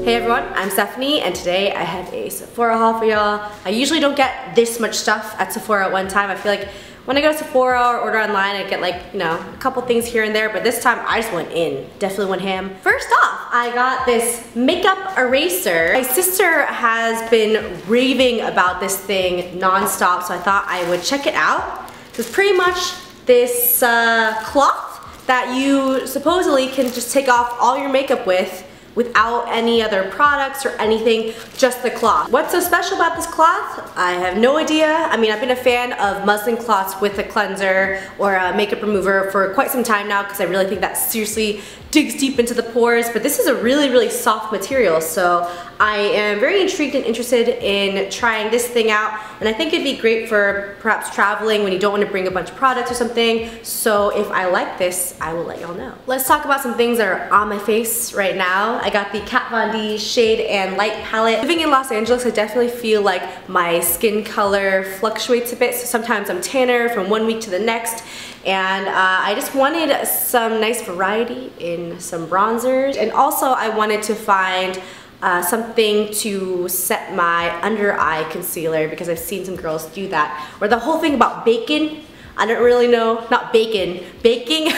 Hey everyone, I'm Stephanie and today I have a Sephora haul for y'all. I usually don't get this much stuff at Sephora at one time. I feel like when I go to Sephora or order online I get like, you know, a couple things here and there, but this time I just went in. Definitely went ham. First off, I got this makeup eraser. My sister has been raving about this thing non-stop, so I thought I would check it out. It's pretty much this cloth that you supposedly can just take off all your makeup with without any other products or anything, just the cloth. What's so special about this cloth? I have no idea. I mean, I've been a fan of muslin cloths with a cleanser or a makeup remover for quite some time now because I really think that seriously digs deep into the pores, but this is a really soft material, so I am very intrigued and interested in trying this thing out, and I think it'd be great for perhaps traveling when you don't want to bring a bunch of products or something. So if I like this, I will let y'all know. Let's talk about some things that are on my face right now. I got the Kat Von D Shade and Light palette. Living in Los Angeles, I definitely feel like my skin color fluctuates a bit, so sometimes I'm tanner from one week to the next, and I just wanted some nice variety in some bronzers, and also I wanted to find something to set my under eye concealer because I've seen some girls do that. Or the whole thing about bacon, I don't really know, not bacon, baking.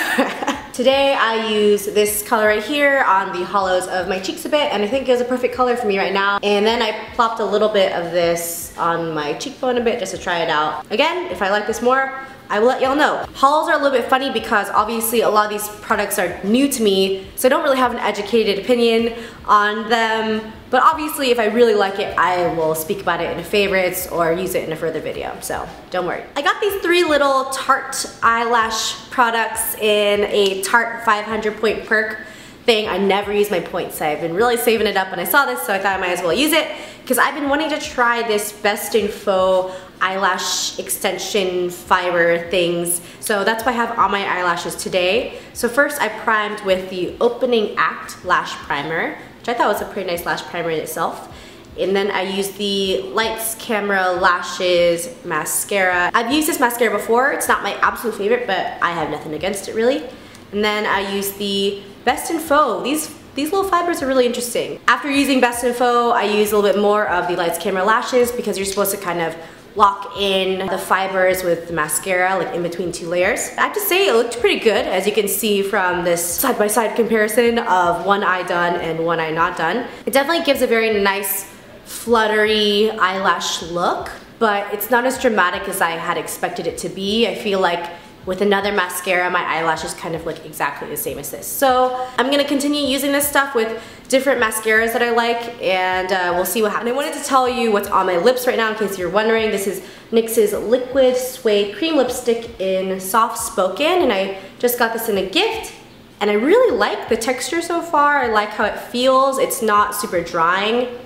Today I use this color right here on the hollows of my cheeks a bit, and I think it's a perfect color for me right now. And then I plopped a little bit of this on my cheekbone a bit just to try it out. Again, if I like this more, I will let y'all know. Hauls are a little bit funny because obviously a lot of these products are new to me, so I don't really have an educated opinion on them. But obviously if I really like it, I will speak about it in a favorites or use it in a further video, so don't worry. I got these three little Tarte eyelash products in a Tarte 500 point perk thing. I never use my points, so I've been really saving it up when I saw this, so I thought I might as well use it because I've been wanting to try this Best in Faux eyelash extension fiber things, so that's what I have on my eyelashes today. So first I primed with the Opening Act Lash Primer, which I thought was a pretty nice lash primer in itself. And then I used the Lights Camera Lashes mascara. I've used this mascara before. It's not my absolute favorite, but I have nothing against it really. And then I used the Best in Faux. These little fibers are really interesting. After using Best in Faux, I used a little bit more of the Lights Camera Lashes because you're supposed to kind of lock in the fibers with the mascara, like in between two layers. I have to say it looked pretty good, as you can see from this side-by-side comparison of one eye done and one eye not done. It definitely gives a very nice fluttery eyelash look, but it's not as dramatic as I had expected it to be. I feel like with another mascara, my eyelashes kind of look exactly the same as this. So I'm gonna continue using this stuff with different mascaras that I like, and we'll see what happens. And I wanted to tell you what's on my lips right now in case you're wondering. This is NYX's Liquid Suede Cream Lipstick in Soft Spoken, and I just got this in a gift. And I really like the texture so far. I like how it feels. It's not super drying,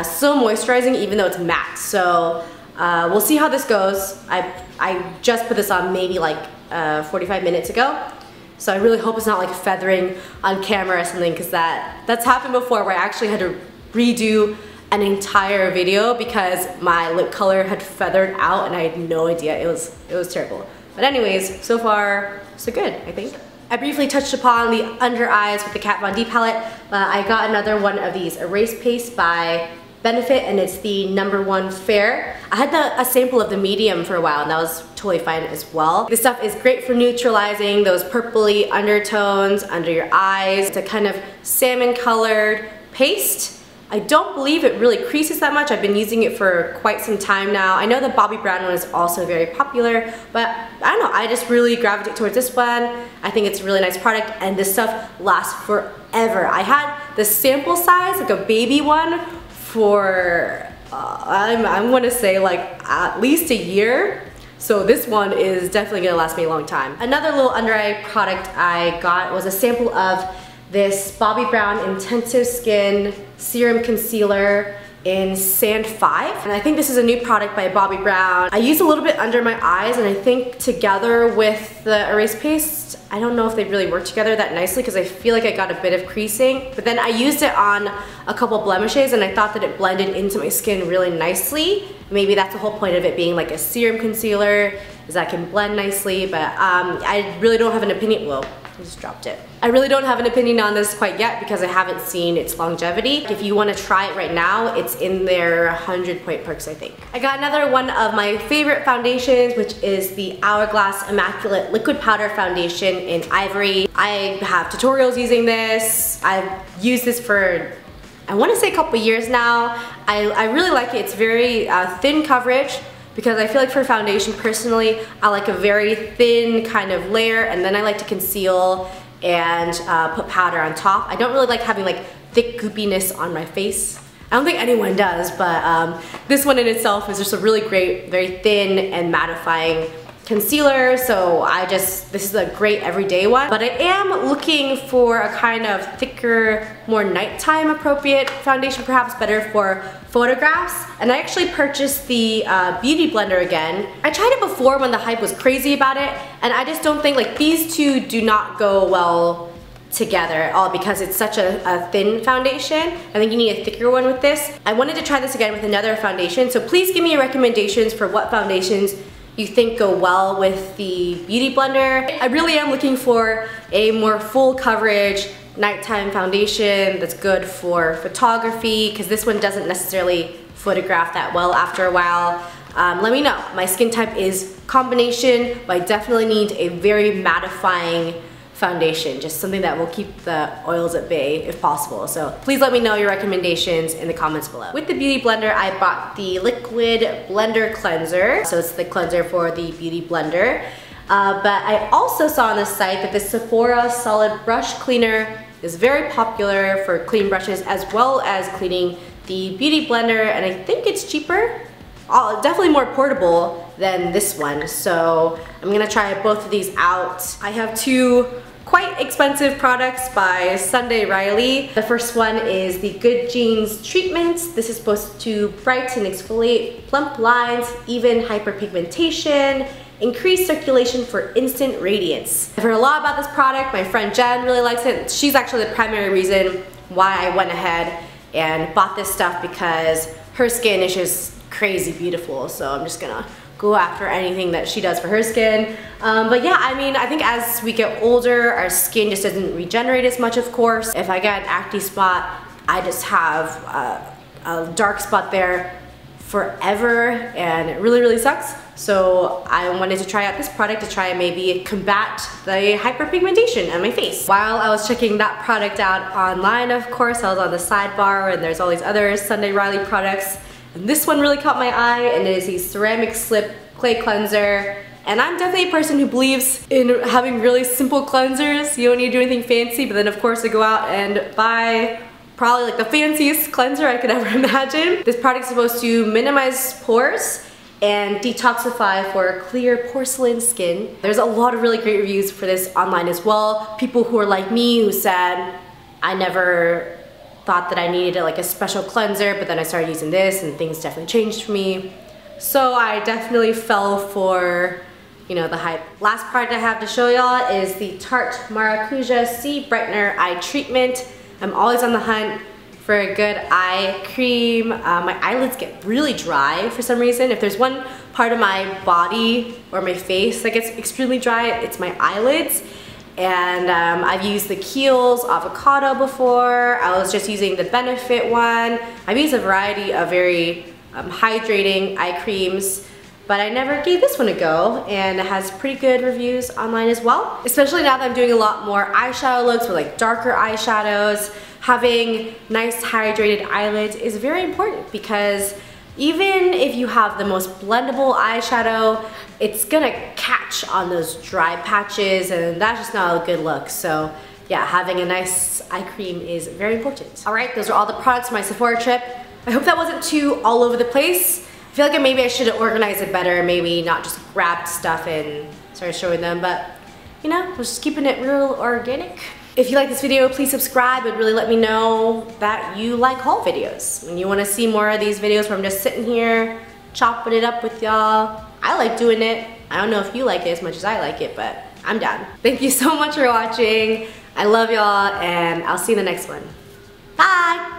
still moisturizing even though it's matte. So we'll see how this goes. I just put this on maybe like 45 minutes ago, so I really hope it's not like feathering on camera or something, because that's happened before where I actually had to redo an entire video because my lip color had feathered out and I had no idea. It was terrible. But anyways, so far so good, I think. I briefly touched upon the under eyes with the Kat Von D palette. I got another one of these Erase Paste by Benefit, and it's the #1 Fair. I had a sample of the medium for a while, and that was totally fine as well. This stuff is great for neutralizing those purpley undertones under your eyes. It's a kind of salmon colored paste. I don't believe it really creases that much. I've been using it for quite some time now. I know the Bobbi Brown one is also very popular, but I don't know, I just really gravitate towards this one. I think it's a really nice product, and this stuff lasts forever. I had the sample size, like a baby one, for I'm gonna say like at least a year, so this one is definitely gonna last me a long time. Another little under eye product I got was a sample of this Bobbi Brown Intensive Skin Serum Concealer in Sand 5, and I think this is a new product by Bobbi Brown. I used a little bit under my eyes, and I think together with the Erase Paste, I don't know if they really work together that nicely because I feel like I got a bit of creasing. But then I used it on a couple blemishes, and I thought that it blended into my skin really nicely. Maybe that's the whole point of it being like a serum concealer, is that it can blend nicely, but I really don't have an opinion. Well, I just dropped it. I really don't have an opinion on this quite yet because I haven't seen its longevity. If you want to try it right now, it's in their 100-point perks, I think. I got another one of my favorite foundations, which is the Hourglass Immaculate Liquid Powder Foundation in Ivory. I have tutorials using this. I've used this for, I want to say a couple years now. I really like it. It's very thin coverage, because I feel like for foundation personally, I like a very thin kind of layer, and then I like to conceal and put powder on top. I don't really like having like thick goopiness on my face. I don't think anyone does, but this one in itself is just a really great, very thin and mattifying concealer, so this is a great everyday one. But I am looking for a kind of thicker, more nighttime appropriate foundation, perhaps better for photographs. And I actually purchased the Beautyblender again. I tried it before when the hype was crazy about it, and I just don't think, like, these two do not go well together at all because it's such a thin foundation. I think you need a thicker one with this. I wanted to try this again with another foundation, so please give me your recommendations for what foundations you think go well with the Beautyblender. I really am looking for a more full coverage nighttime foundation that's good for photography, because this one doesn't necessarily photograph that well after a while. Let me know. My skin type is combination, but I definitely need a very mattifying foundation, just something that will keep the oils at bay if possible. So please let me know your recommendations in the comments below. With the Beautyblender, I bought the Liquid Blender Cleanser. So it's the cleanser for the Beautyblender. But I also saw on the site that the Sephora Solid Brush Cleaner is very popular for clean brushes as well as cleaning the Beautyblender, and I think it's cheaper. Definitely more portable than this one, so I'm gonna try both of these out. I have two quite expensive products by Sunday Riley. The first one is the Good Genes Treatment. This is supposed to brighten, exfoliate plump lines, even hyperpigmentation, increase circulation for instant radiance. I've heard a lot about this product. My friend Jen really likes it. She's actually the primary reason why I went ahead and bought this stuff, because her skin is just crazy beautiful, so I'm just gonna go after anything that she does for her skin. But yeah, I mean, I think as we get older, our skin just doesn't regenerate as much, of course. If I get an acne spot, I just have a dark spot there forever, and it really, really sucks. So I wanted to try out this product to try and maybe combat the hyperpigmentation on my face. While I was checking that product out online, of course, I was on the sidebar and there's all these other Sunday Riley products. And this one really caught my eye, and it is the Ceramic Slip Clay Cleanser. And I'm definitely a person who believes in having really simple cleansers. You don't need to do anything fancy, but then of course I go out and buy probably like the fanciest cleanser I could ever imagine. This product is supposed to minimize pores and detoxify for clear porcelain skin. There's a lot of really great reviews for this online as well. People who are like me, who said, I never thought that I needed like a special cleanser, but then I started using this and things definitely changed for me. So I definitely fell for, you know, the hype. Last product I have to show y'all is the Tarte Maracuja C Brightener Eye Treatment. I'm always on the hunt for a good eye cream. My eyelids get really dry for some reason. If there's one part of my body or my face that gets extremely dry, it's my eyelids. And I've used the Kiehl's Avocado before. I was just using the Benefit one. I've used a variety of very hydrating eye creams, but I never gave this one a go, and it has pretty good reviews online as well. Especially now that I'm doing a lot more eyeshadow looks with like darker eyeshadows, having nice hydrated eyelids is very important, because even if you have the most blendable eyeshadow, it's gonna catch on those dry patches, and that's just not a good look. So yeah, having a nice eye cream is very important. All right, those are all the products for my Sephora trip. I hope that wasn't too all over the place. I feel like maybe I should have organized it better, maybe not just grabbed stuff and started showing them, but you know, I was just keeping it real organic. If you like this video, please subscribe. It would really let me know that you like haul videos and you want to see more of these videos where I'm just sitting here chopping it up with y'all. I like doing it. I don't know if you like it as much as I like it, but I'm down. Thank you so much for watching. I love y'all, and I'll see you in the next one. Bye!